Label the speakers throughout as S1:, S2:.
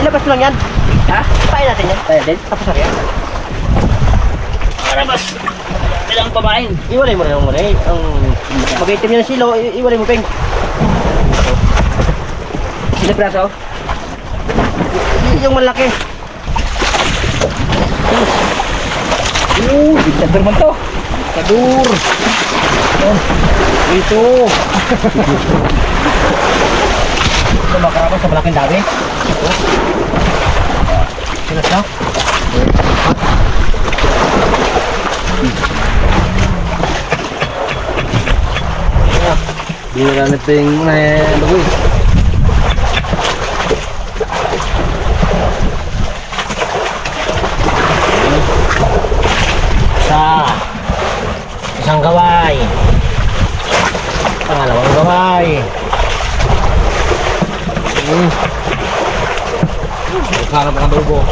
S1: Ilabas mo lang yan.
S2: Ha?
S1: Pain natin yan.
S2: Tayo din?
S1: Tapos na yan.
S2: Karabas! Kailangan pamain.
S1: Iwalay mo na yung muna eh. Ang mag-itim yan ng silo, iwalay mo peng.
S2: Sino praso?
S1: Yung malaki.
S2: Diktator man to. Diktator. Ito.
S1: Ito makarabas sa malaking dami. Ito. Sinas na.
S2: Bira na ito yung bagoy.
S1: Isang gaway. Pangalawang gaway.
S2: Sarap ang adobo.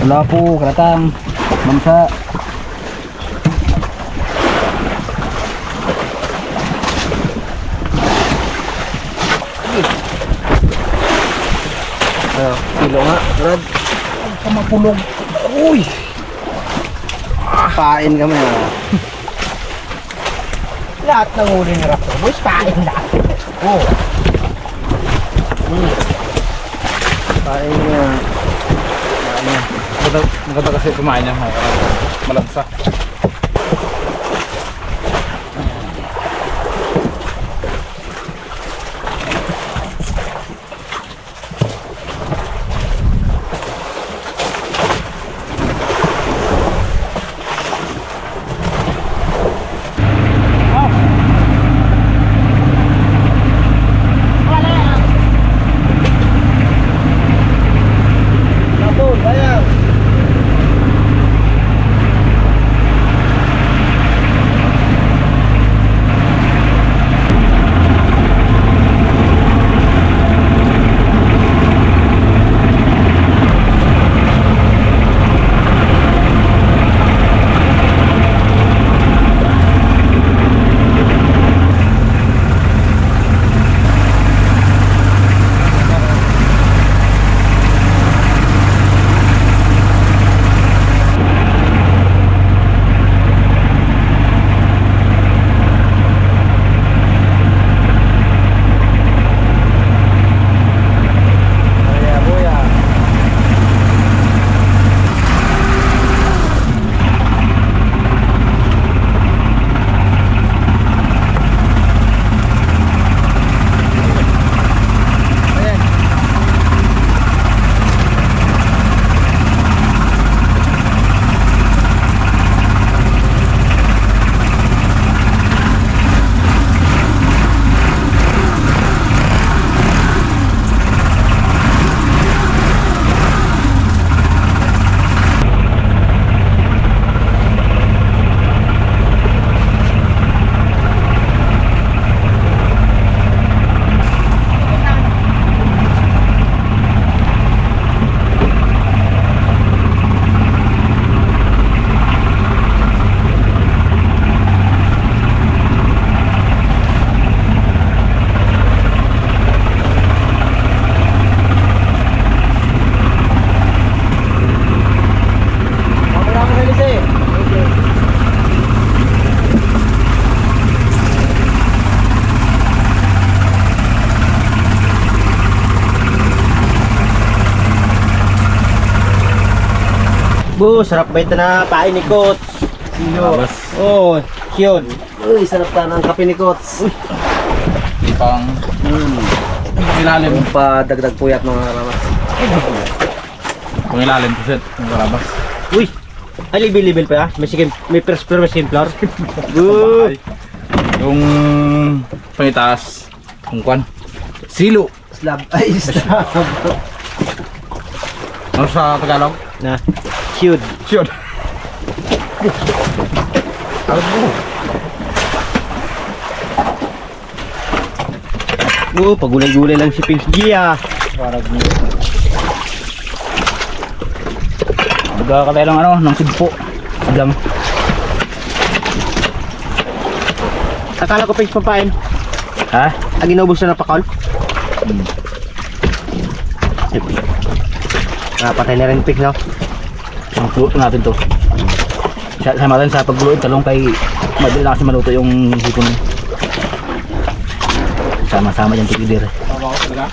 S2: Wala po, karatang, mamsa.
S1: Kilo nga, Rod.
S2: Kamapulog. Uy!
S1: Pain kami ha. Lahat ng huli ni Raptor Boys, pain lahat. Oo. Pain niya.
S2: Maganda kasi kumain niya. Malagsa.
S1: Bu, sarap ba ito na pain ni Kots?
S2: Karabas.
S1: Oh, yun. Uy, sarap ta ng kape ni Kots. Uy.
S2: Pang ilalim.
S1: Yung pa dagdag puyat mga karamas.
S2: Pang ilalim po set. Ang karabas.
S1: Uy, ay libil pa ya. May sikim, may may simplar. Good.
S2: Yung pangitaas. Yung kwan. Silo.
S1: Slab. Ay, slab.
S2: Ano sa Tagalog?
S1: Na cute.
S2: Sure. Alam mo.
S1: Pagulay-gulay lang si Pings G ah.
S2: Parang magkakatay lang ano, ng sigpo. Lang.
S1: Akala ko Pings pampain.
S2: Ha?
S1: Ang inubos na ng pakol. Patay na rin Pings no?
S2: Luto natin to. Sama natin sa pagguluin talong kay madali na kasi maluto yung hipon. Sama-sama dyan tigidir. Tama ko talaga?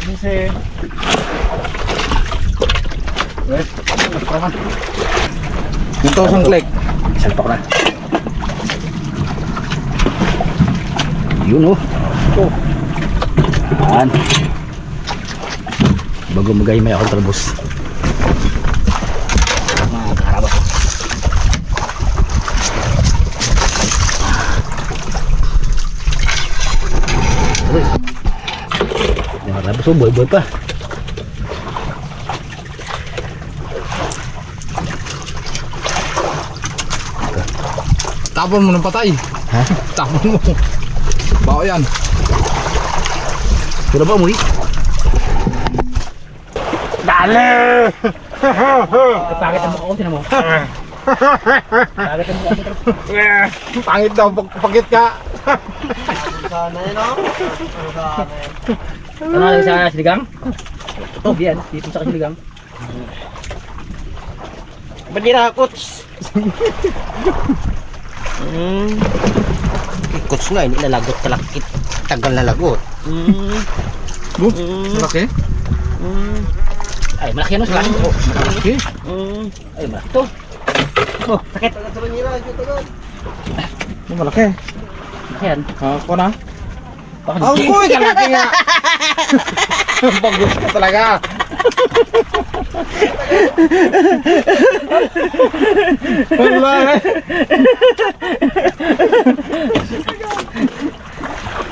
S2: Kasi ito sang click. Salpak na. Yun oh. Yan. Bago magay may akong talbos. Mga karaba. Mga talbos oh, boy pa.
S3: Tapon mo ng patay.
S2: Ha?
S3: Tapon mo. Bao yan.
S2: Pura ba muli?
S1: Dale!
S2: Kapagit ang mukha ko, tinan mo. Kapagit ang mukha ko.
S3: Pangit daw pagpagit ka.
S1: Sana yun no?
S2: Ano lang sa siligang? Oh, yan. Dito sa siligang.
S1: Banirakots! Ikots nga, hindi nalagot kalakit. Tagal nalagot.
S3: Malaki?
S2: Ay, malaki ano sila? Oh,
S3: Malaki?
S2: ay, malaki to.
S1: Oh, sakit.
S3: Malaki.
S2: Malaki yan.
S3: Ako na.
S2: Baka
S3: Ang
S2: di-
S3: kuy, kalaki nga. Bagus ka talaga. Wala eh.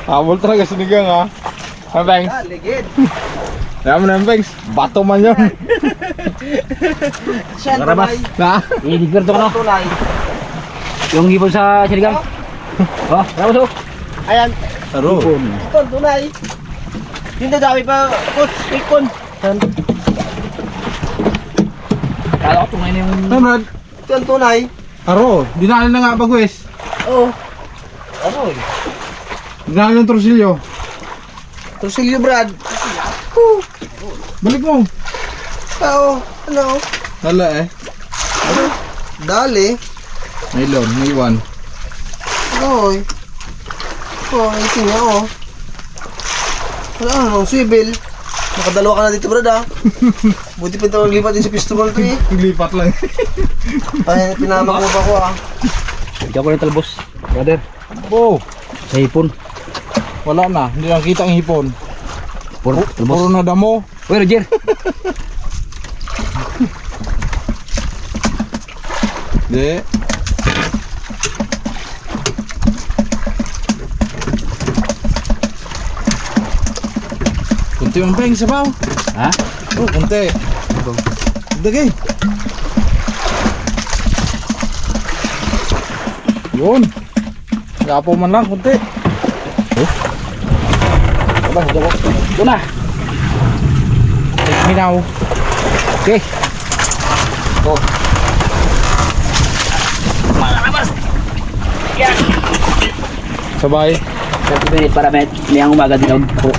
S3: Habol talaga sinigang ha. Ano Banks?
S1: Ligid.
S3: Alam mo na Banks, bato man yun.
S1: Siya,
S2: Marabas.
S3: Na?
S2: Iligwerte ko no.
S1: Tulay.
S2: Yung hipon sa siligang. Oh, tapos oh.
S1: Ayan,
S3: Aro.
S1: ito, tulay. Hindi dami pa, coach, ikon.
S2: Kala ko tunay na yung...
S3: Brad,
S1: Ito ang tunay.
S3: aro, dinali na nga bagwes.
S1: Oo. Ano eh?
S3: Dinali ng torsilyo.
S1: Torsilyo, Brad.
S3: Balik mo.
S1: Oo. Ano?
S3: Hala eh.
S1: Dali.
S3: Nylon, may one.
S1: Ano eh? Oo, iting nga oh. Wala ano, swivel. Nakadalawa ka na dito, Brad ah. Buti pa ito lipat din sa pistol to eh.
S3: Naglipat lang.
S1: Ay, pinamak mo pa ko ah.
S2: Ikaw ko ng talbos. Brother.
S3: Oh,
S2: Sa hipon.
S3: wala na. Hindi nakita ang hipon.
S2: Puro
S3: Puro
S2: talbos.
S3: na damo.
S2: Uy, Roger.
S3: Di. Kunti yung peng sabaw.
S2: Ha?
S3: Oh, kunti. Dagay. Yun. Gapo man lang, kunti.
S2: Aba, ito ko. Ito na.
S3: Take me now.
S2: Okay. Oh. Malabas. Yan.
S3: Sabay.
S2: 30 minutes para may ang umaga din ako.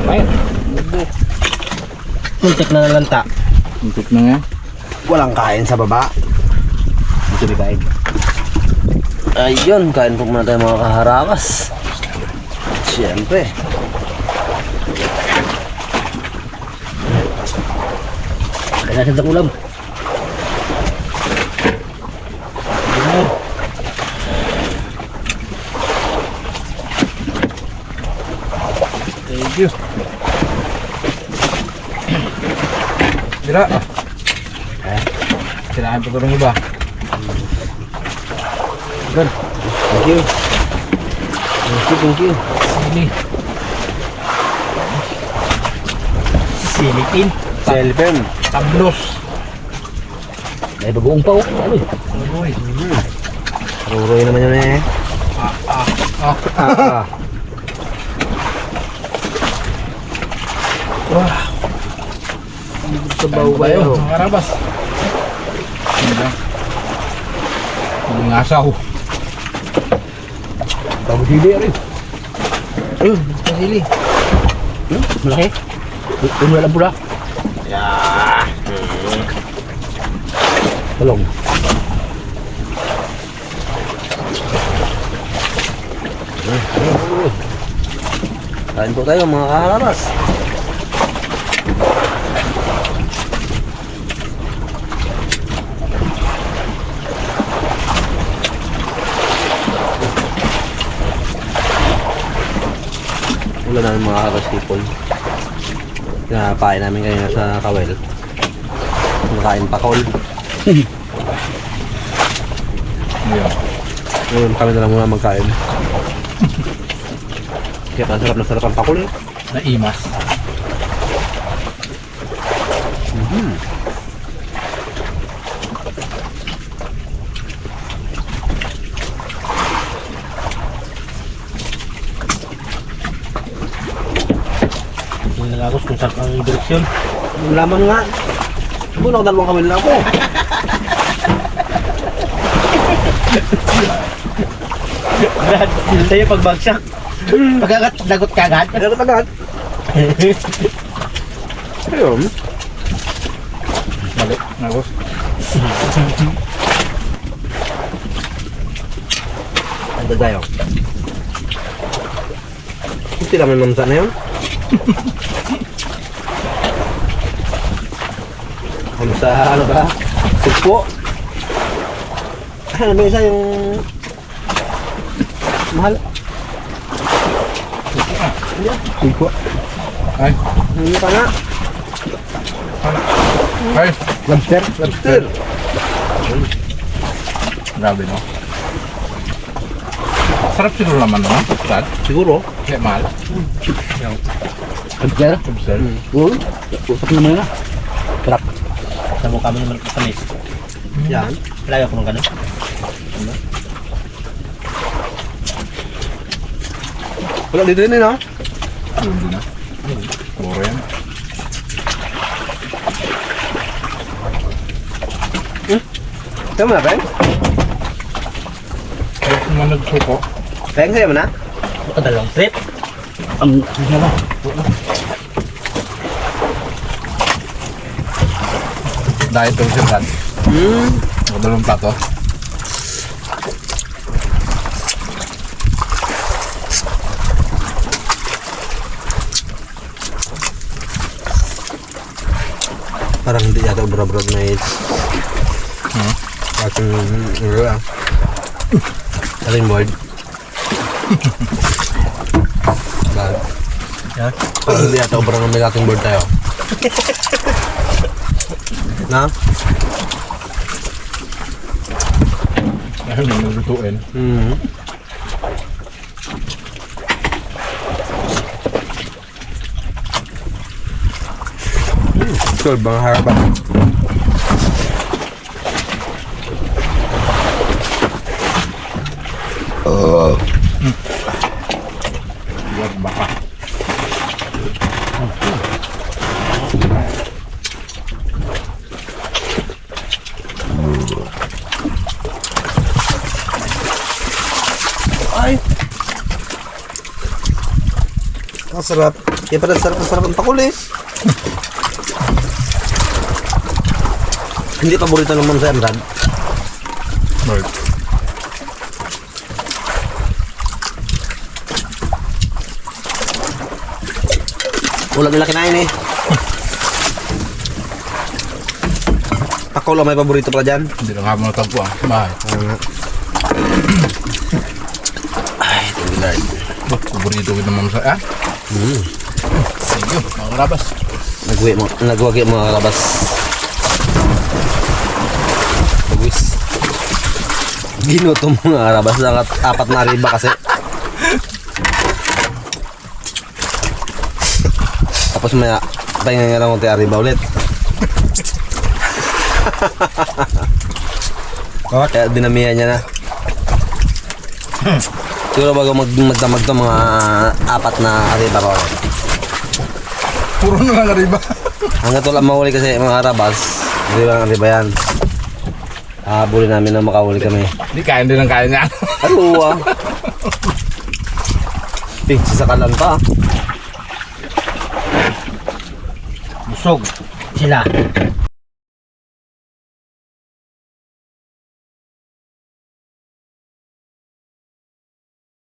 S3: Ayun.
S1: Muntik na nalanta.
S3: Kuntik na nga.
S1: Walang kain sa baba.
S2: Ito may kain.
S1: Ayun, kain po muna tayo mga kaharakas. Siyempre.
S2: Kaya natin ang ulam.
S3: Thank you. Dira. Kailangan pa ito ng iba.
S2: Good.
S1: Thank you. Thank you.
S2: Sili. Silipin.
S1: Cellphone.
S2: Tablos. Ay, bagoong pa oh. Ano eh?
S1: Ruroy naman yun eh. Sabaw ba yun?
S3: Mga karabas. Ngasaw.
S2: Bago sili rin.
S1: Ayun, pasili.
S2: Malaki. Ano lang pula?
S1: Yeah.
S2: Talong.
S1: Kain po tayo mga kaharabas. Wala namin mga kaharabas people. Pinapain namin kanina sa kawel. Nakain pa kol.
S3: Ayan.
S1: Ngayon kami na lang muna magkain. Kaya ang sarap ang pakul eh.
S3: Naimas.
S2: Hindi nalagos kung saan ang direksyon.
S1: Laman nga. Buno ako dalawang kamil lang ako.
S2: Brad, sa'yo pagbagsak. Pagkagat, dagot ka agad.
S1: Agad-agad. Ayun.
S3: Mali. Nagos.
S1: Ando tayo. Hindi naman mamsa na yun. Mamsa ano ba? Sugpo. Ano ba isa yung mahal?
S3: Sugpo. Ay.
S1: Hindi pa nga.
S3: Ay. Lobster.
S1: Lobster.
S3: Grabe no. Sarap siguro naman no? Brad.
S1: Siguro.
S3: Kaya mahal.
S2: Pagkara.
S3: Lobster.
S1: Oo.
S2: Usap naman na. Sarap. Sa mukha mo naman kamis.
S1: Yan.
S2: Laya ko ng ganun.
S1: Wala dito din no?
S3: Hindi na. Puro yan.
S1: Sa'yo mo na, Peng?
S3: Ayos naman nagsuko.
S1: Peng, sa'yo mo na?
S2: Dalawang trip. Ang ano ba?
S3: Dahil ito si Brad. Dalawang plato.
S1: Parang hindi yata ubra-brad na is. Ating ating board. Bad.
S2: Yan.
S1: Parang hindi yata ubra na may ating board tayo. Na?
S3: Ayun yung naglutuin.
S1: Sure, bang harapan.
S3: Yan baka.
S1: Ay! Ang sarap. Kaya pala sarap ang pakul eh. Hindi paborito ng Ma'am sa Emrad.
S3: Bird.
S1: Wala nila kinain eh. Pakul lang may paborito pala dyan.
S3: Hindi lang habang natagpo ang bahay.
S1: Ay, thank you Lord.
S3: Paborito ko naman sa Thank you, mga karabas.
S1: Nagwagi mo mga kalabas. Bagwis. Ginutom mga arabas na apat na riba kasi. Tapos maya, pahinga nga lang konti ariba ulit. Kaya dinamihan niya na. Siguro bago magdamag to mga apat na ariba ko.
S3: Puro na lang riba.
S1: Hanggang wala mahuli kasi mga arabas, hindi lang ariba yan. Habulin namin na makahuli kami.
S3: Hindi kaya din ang kaya niya.
S1: Ano Pink, sasakalan pa.
S2: Busog sila.